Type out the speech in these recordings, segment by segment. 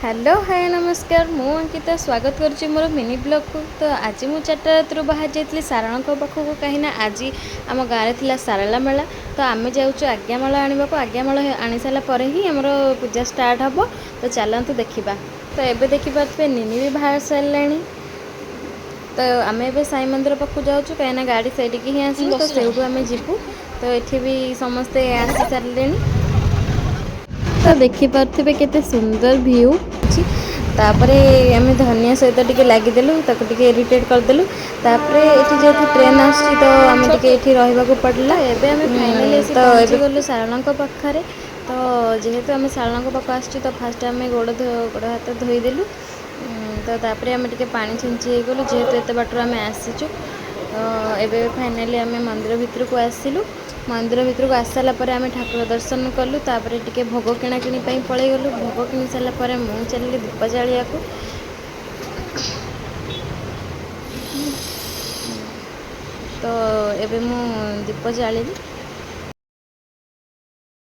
Hello hi नमस्कार मु अंकिता स्वागत करुच्ची मोर मिनी ब्लॉग को। तो आज मुझे 4टा रात बाहर जाइली सारण पाखक कहीं आज आम गाँव थी सारला मेला। तो आम जाऊँ आज्ञामाल आने को आज्ञामाल आनी सारापर ही आमर पूजा स्टार्ट हम। तो चलतु देखा। तो एबे देखिपे निनी भी बाहर सारे। तो आम ए साई मंदिर पाक जाऊँ कहीं गाड़ी सैटिक ही आस तो से आम जीवु। तो ये भी समस्ते आसी सारे। तो देखिपे केते सुंदर व्यू तापरे आम धनिया सहित टिके लगिदेलु ताको टिके इरिटेट करदेलु। तापरे एठी जेतु ट्रेन आछि तो आम टिके एठी रहइबा को पड़ला। एबे आम फाइनली एसी पहुंची गलु सारणक पाखरे। तो जेहेतु आम सारणक पाख आछि तो फास्ट आम गोड़ हाथ धोई देलु। तो तापरे आम टिके पानी छिंची हे गलु जेहेतु एते बाटर आम आसीचु। एबे फाइनली आम मंदिर भितर को आसिलु। मंदिर भितर को आसाला परे आम ठाकुर दर्शन कलु। तापरे टिके भोग किणाकिणी पळै गलु। भोग किणी सारा परे मु चलिली दीप जालिया को। तो एबे मु दीप जालिली।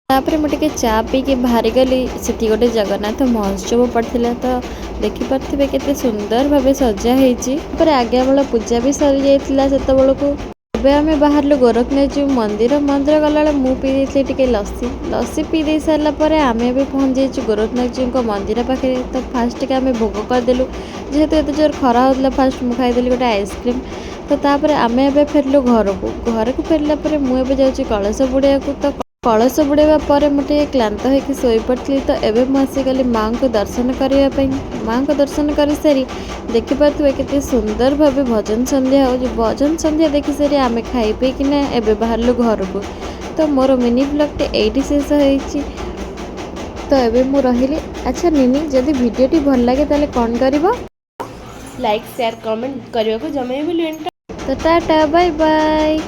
तापरे मुझे चा पी के बाहरी गली से गोटे जगन्नाथ महोत्सव पड़ता। तो देखिपे केते सुंदर भाव सजा होती। आज्ञा बेला पूजा भी सरी जाइए से बेलू। एबे आम बाहर गोरखनाथ मंदिर मंदिर गला मु पी टे लस्सी लस्सी पी दे सारापर आम भी पहुँच जाइए गोरखनाथ जी को मंदिर पाखे। तो फास्ट के आम भोग करदेलु जेहेतु एत जोर खरा होता। फास्ट मुझे खाईदेली गोटे आइसक्रीम। तो तापर आम ए फेरलु घर को फेरला मुझे जाऊँगी कलश बुड़िया को। तो कलश बुड़ाइबा पर मुझे क्लांत होकर शोई पड़ी। तो एबे मु आसीगली माँ को दर्शन करने। माँ को दर्शन कर सारी देखिपे केते सुंदर भाव भजन संध्या हो। भजन संध्या देखी सारी आम खाई पी किना एबे बाहरलु घर को। तो मोर मिनी ब्लॉगटे एटी शेष होइछि। तो एबे मु रहिली। अच्छा निनी जदि वीडियोटी भल लगे ताले कौन करिवो? लाइक शेयर कमेंट करने को जमे भी। तो टाटा बाय बाय।